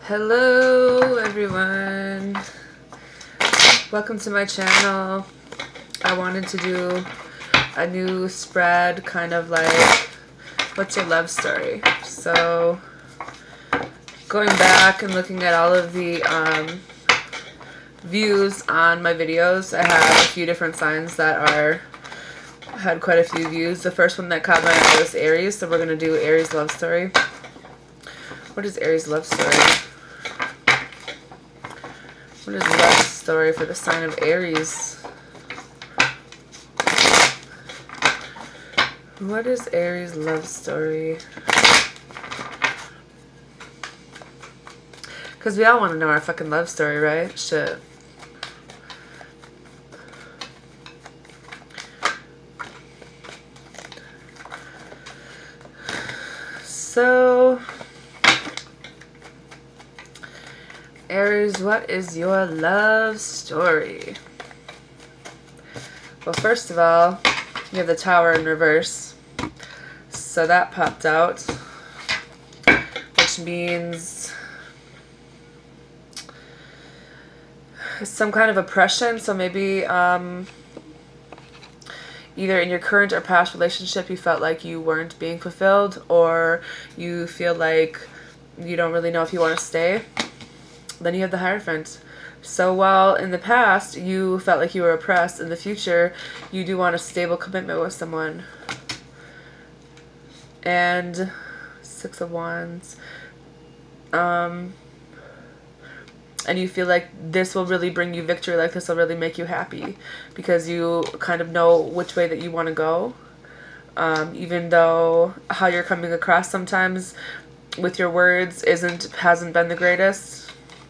Hello everyone, welcome to my channel. I wanted to do a new spread, kind of like what's your love story. So going back and looking at all of the views on my videos, I have a few different signs that had quite a few views. The first one that caught my eye was Aries, so we're going to do Aries love story. What is Aries love story? What is love story for the sign of Aries? What is Aries love story? Because we all want to know our fucking love story, right? Shit. So, Aries, what is your love story? Well, first of all, you have the Tower in reverse. So that popped out, which means some kind of oppression. So maybe either in your current or past relationship you felt like you weren't being fulfilled, or you feel like you don't really know if you want to stay. Then you have the Hierophant. So while in the past you felt like you were oppressed, in the future you do want a stable commitment with someone. And Six of Wands. And you feel like this will really bring you victory, like this will really make you happy, because you kind of know which way that you want to go. Even though how you're coming across sometimes with your words hasn't been the greatest,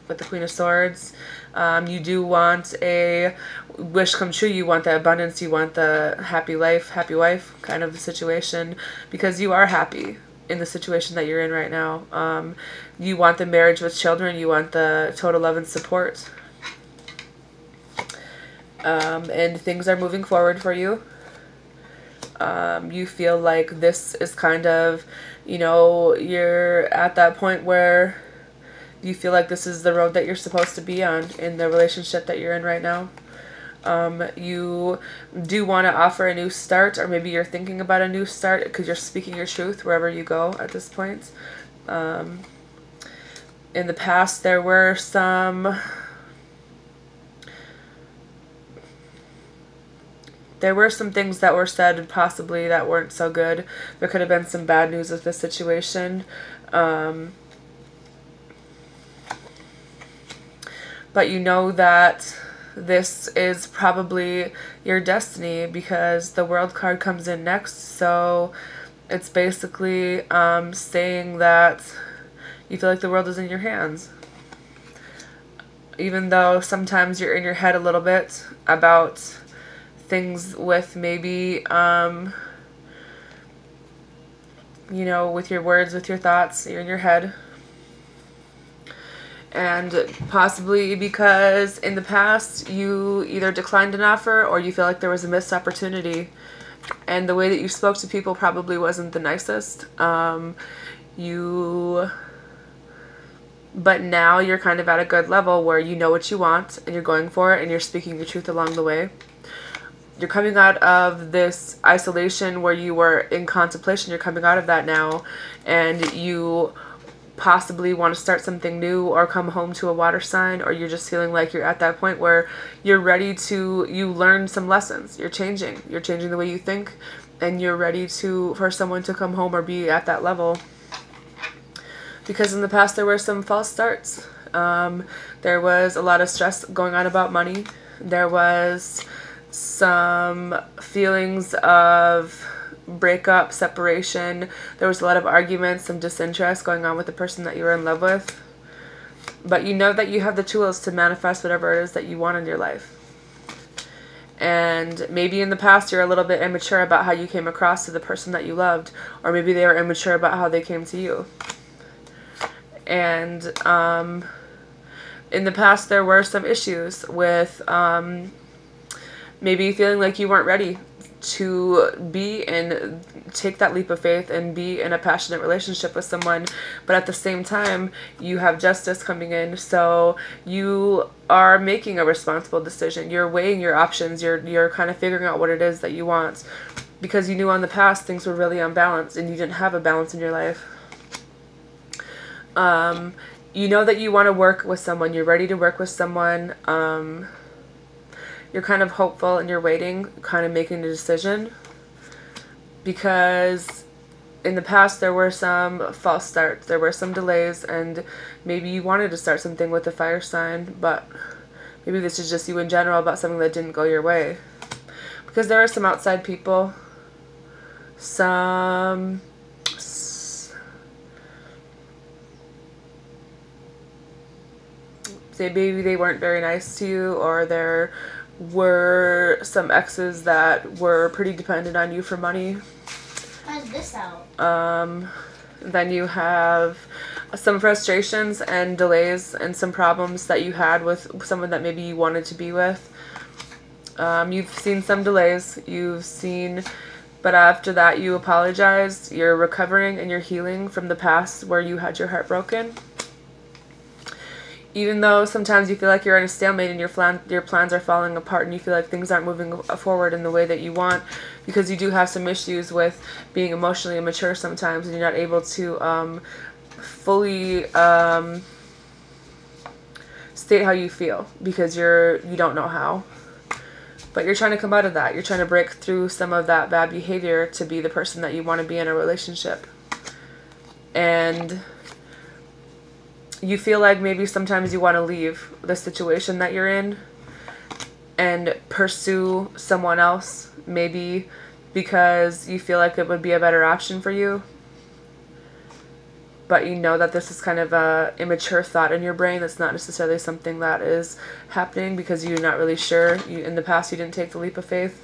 with the Queen of Swords. You do want a wish come true. You want the abundance. You want the happy life, happy wife kind of situation, because you are happy in the situation that you're in right now. You want the marriage with children. You want the total love and support. And things are moving forward for you. You feel like this is kind of, you know, you're at that point where you feel like this is the road that you're supposed to be on in the relationship that you're in right now. You do want to offer a new start, or maybe you're thinking about a new start because you're speaking your truth wherever you go at this point. In the past there were some things that were said possibly that weren't so good. There could have been some bad news with this situation. But you know that this is probably your destiny, because the World card comes in next. So it's basically saying that you feel like the world is in your hands. Even though sometimes you're in your head a little bit about things with maybe, you know, with your words, with your thoughts, you're in your head. And possibly because in the past you either declined an offer or you feel like there was a missed opportunity, and the way that you spoke to people probably wasn't the nicest. But now you're kind of at a good level where you know what you want and you're going for it and you're speaking the truth along the way. You're coming out of this isolation where you were in contemplation. You're coming out of that now, and you possibly want to start something new or come home to a water sign, or you're just feeling like you're at that point where you're ready to, you learn some lessons. You're changing the way you think, and you're ready for someone to come home or be at that level. Because in the past there were some false starts. There was a lot of stress going on about money. There was some feelings of breakup, separation. There was a lot of arguments, some disinterest going on with the person that you were in love with. But you know that you have the tools to manifest whatever it is that you want in your life. And maybe in the past you're a little bit immature about how you came across to the person that you loved, or maybe they were immature about how they came to you. And in the past there were some issues with maybe feeling like you weren't ready to be and take that leap of faith and be in a passionate relationship with someone, but at the same time you have justice coming in, so you are making a responsible decision. You're weighing your options. You're kind of figuring out what it is that you want, because you knew on the past things were really unbalanced and you didn't have a balance in your life. You know that you want to work with someone. You're ready to work with someone. You're kind of hopeful and you're waiting, kind of making a decision, because in the past there were some false starts, there were some delays, and maybe you wanted to start something with a fire sign, but maybe this is just you in general about something that didn't go your way. Because there are some outside people, maybe they weren't very nice to you, or there were some exes that were pretty dependent on you for money. How's this out? Then you have some frustrations and delays and some problems that you had with someone that maybe you wanted to be with. You've seen some delays, but after that you apologized, you're recovering and you're healing from the past where you had your heart broken. Even though sometimes you feel like you're in a stalemate and your plans are falling apart and you feel like things aren't moving forward in the way that you want, because you do have some issues with being emotionally immature sometimes, and you're not able to fully state how you feel because you don't know how. But you're trying to come out of that. You're trying to break through some of that bad behavior to be the person that you want to be in a relationship. And you feel like maybe sometimes you want to leave the situation that you're in and pursue someone else, maybe because you feel like it would be a better option for you. But you know that this is kind of a immature thought in your brain. That's not necessarily something that is happening because you're not really sure. In the past, you didn't take the leap of faith.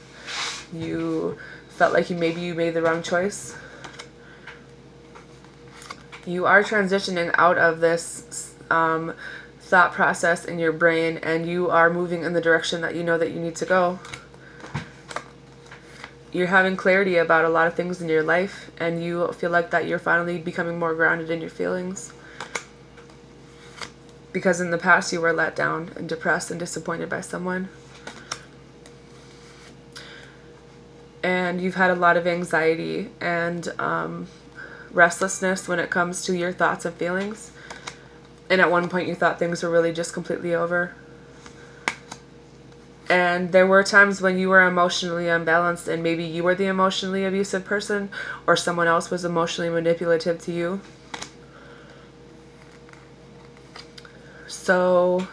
You felt like maybe you made the wrong choice. You are transitioning out of this thought process in your brain, and you are moving in the direction that you know that you need to go. You're having clarity about a lot of things in your life, and you feel like that you're finally becoming more grounded in your feelings. Because in the past you were let down and depressed and disappointed by someone. And you've had a lot of anxiety and restlessness when it comes to your thoughts and feelings. And at one point you thought things were really just completely over. And there were times when you were emotionally unbalanced, and maybe you were the emotionally abusive person, or someone else was emotionally manipulative to you. So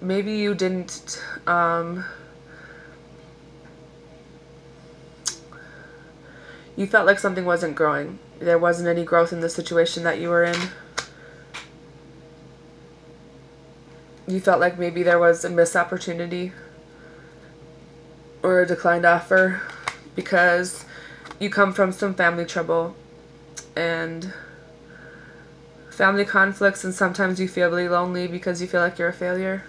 maybe you didn't you felt like something wasn't growing. There wasn't any growth in the situation that you were in. You felt like maybe there was a missed opportunity or a declined offer because you come from some family trouble and family conflicts, and sometimes you feel really lonely because you feel like you're a failure.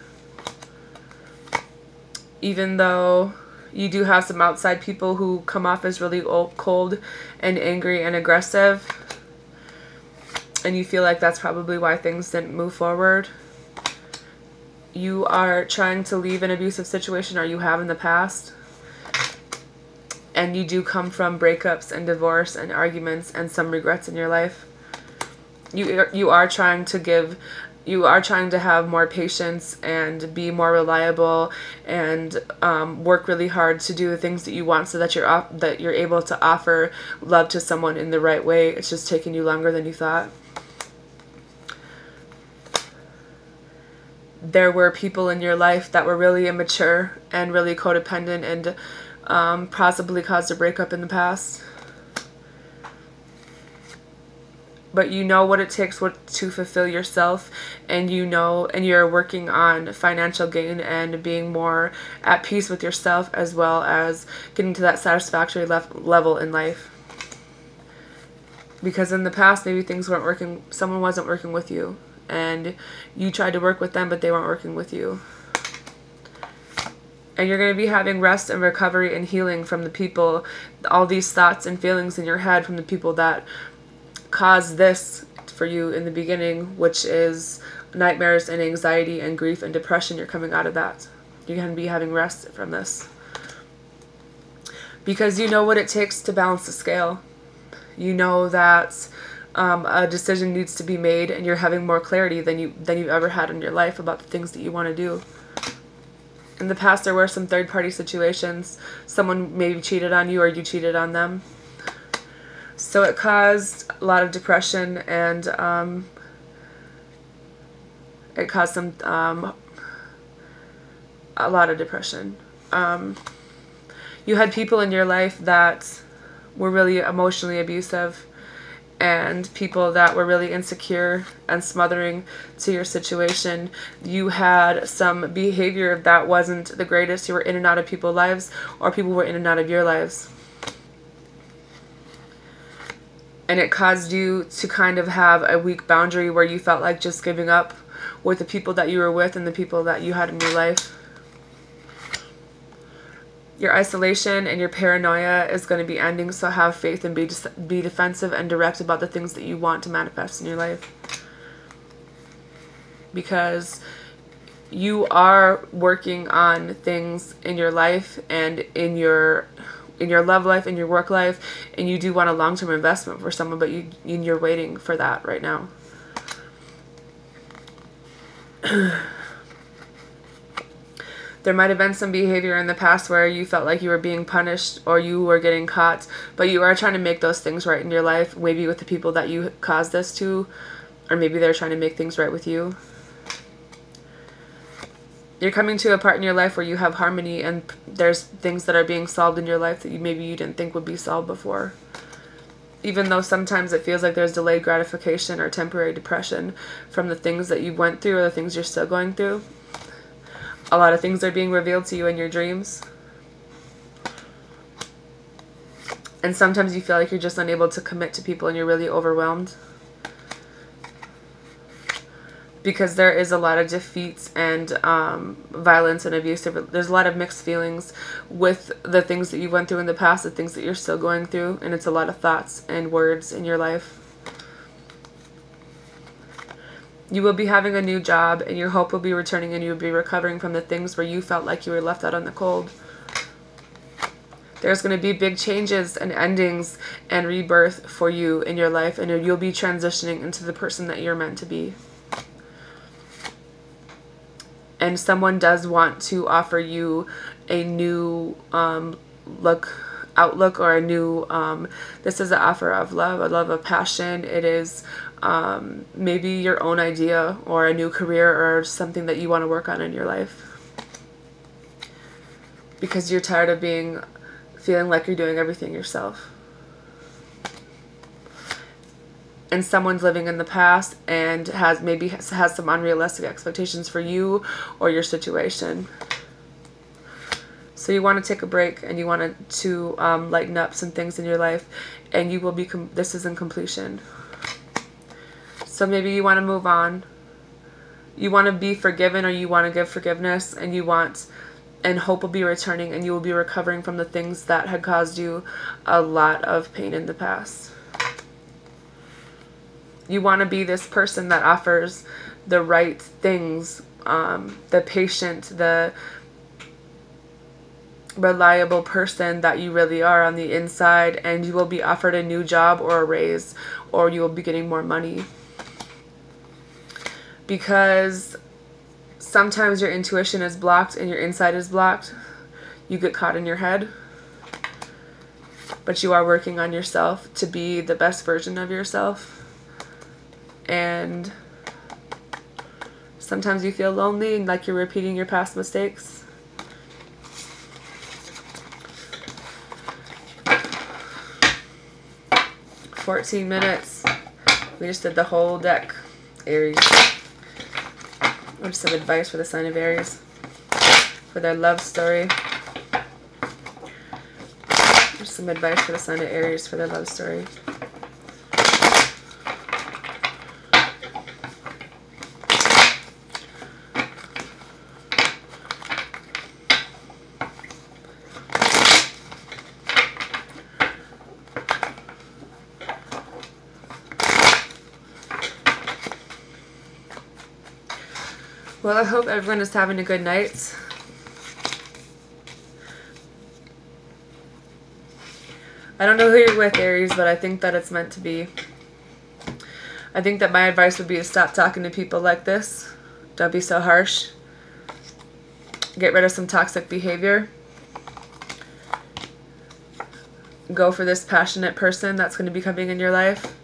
Even though you do have some outside people who come off as really cold and angry and aggressive, and you feel like that's probably why things didn't move forward. You are trying to leave an abusive situation, or you have in the past, and you do come from breakups and divorce and arguments and some regrets in your life. You are trying to have more patience and be more reliable and work really hard to do the things that you want, so that you're able to offer love to someone in the right way. It's just taking you longer than you thought. There were people in your life that were really immature and really codependent and possibly caused a breakup in the past. But you know what it takes to fulfill yourself, and you're working on financial gain and being more at peace with yourself, as well as getting to that satisfactory level in life. Because in the past, maybe things weren't working, someone wasn't working with you, and you tried to work with them, but they weren't working with you. And you're going to be having rest and recovery and healing from the people, all these thoughts and feelings in your head from the people that caused this for you in the beginning, which is nightmares and anxiety and grief and depression. You're coming out of that. You're going to be having rest from this. Because you know what it takes to balance the scale. You know that a decision needs to be made, and you're having more clarity than you've ever had in your life about the things that you want to do. In the past, there were some third-party situations. Someone maybe cheated on you, or you cheated on them. So it caused a lot of depression, and it caused a lot of depression. You had people in your life that were really emotionally abusive, and people that were really insecure and smothering to your situation. You had some behavior that wasn't the greatest. You were in and out of people's lives, or people were in and out of your lives. And it caused you to kind of have a weak boundary where you felt like just giving up with the people that you were with and the people that you had in your life. Your isolation and your paranoia is going to be ending, so have faith and be defensive and direct about the things that you want to manifest in your life. Because you are working on things in your life and in your love life, in your work life, and you do want a long-term investment for someone, but you're waiting for that right now. There might have been some behavior in the past where you felt like you were being punished or you were getting caught, but you are trying to make those things right in your life, maybe with the people that you caused this to, or maybe they're trying to make things right with you. You're coming to a part in your life where you have harmony, and there's things that are being solved in your life that maybe you didn't think would be solved before. Even though sometimes it feels like there's delayed gratification or temporary depression from the things that you went through or the things you're still going through. A lot of things are being revealed to you in your dreams. And sometimes you feel like you're just unable to commit to people and you're really overwhelmed. Because there is a lot of defeats and violence and abuse. There's a lot of mixed feelings with the things that you went through in the past, the things that you're still going through. And it's a lot of thoughts and words in your life. You will be having a new job, and your hope will be returning, and you will be recovering from the things where you felt like you were left out in the cold. There's going to be big changes and endings and rebirth for you in your life, and you'll be transitioning into the person that you're meant to be. And someone does want to offer you a new outlook, or a new, this is an offer of love, a love of passion. It is maybe your own idea or a new career or something that you want to work on in your life. Because you're tired of feeling like you're doing everything yourself. And someone's living in the past and has some unrealistic expectations for you or your situation. So you want to take a break, and you want to lighten up some things in your life, and you will be, this is in completion. So maybe you want to move on. You want to be forgiven, or you want to give forgiveness, and and hope will be returning, and you will be recovering from the things that had caused you a lot of pain in the past. You want to be this person that offers the right things, the patient, the reliable person that you really are on the inside, and you will be offered a new job or a raise, or you will be getting more money. Because sometimes your intuition is blocked and your inside is blocked. You get caught in your head. But you are working on yourself to be the best version of yourself. And sometimes you feel lonely and like you're repeating your past mistakes. "14 minutes. We just did the whole deck, Aries. Just some advice for the sign of Aries for their love story. Just some advice for the sign of Aries for their love story. Well, I hope everyone is having a good night. I don't know who you're with, Aries, but I think that it's meant to be. I think that my advice would be to stop talking to people like this. Don't be so harsh. Get rid of some toxic behavior. Go for this passionate person that's going to be coming in your life.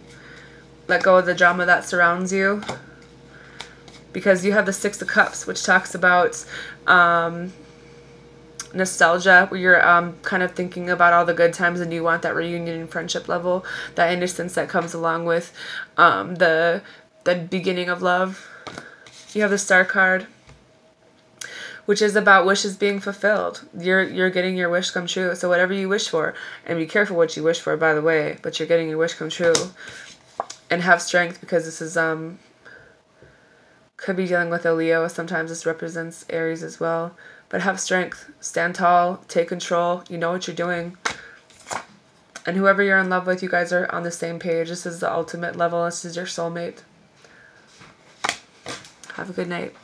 Let go of the drama that surrounds you. Because you have the Six of Cups, which talks about nostalgia, where you're kind of thinking about all the good times and you want that reunion and friendship level, that innocence that comes along with the beginning of love. You have the Star card, which is about wishes being fulfilled. You're getting your wish come true. So whatever you wish for, and be careful what you wish for, by the way, but you're getting your wish come true. And have strength, because this is could be dealing with a Leo. Sometimes this represents Aries as well. But have strength. Stand tall. Take control. You know what you're doing. And whoever you're in love with, you guys are on the same page. This is the ultimate level. This is your soulmate. Have a good night.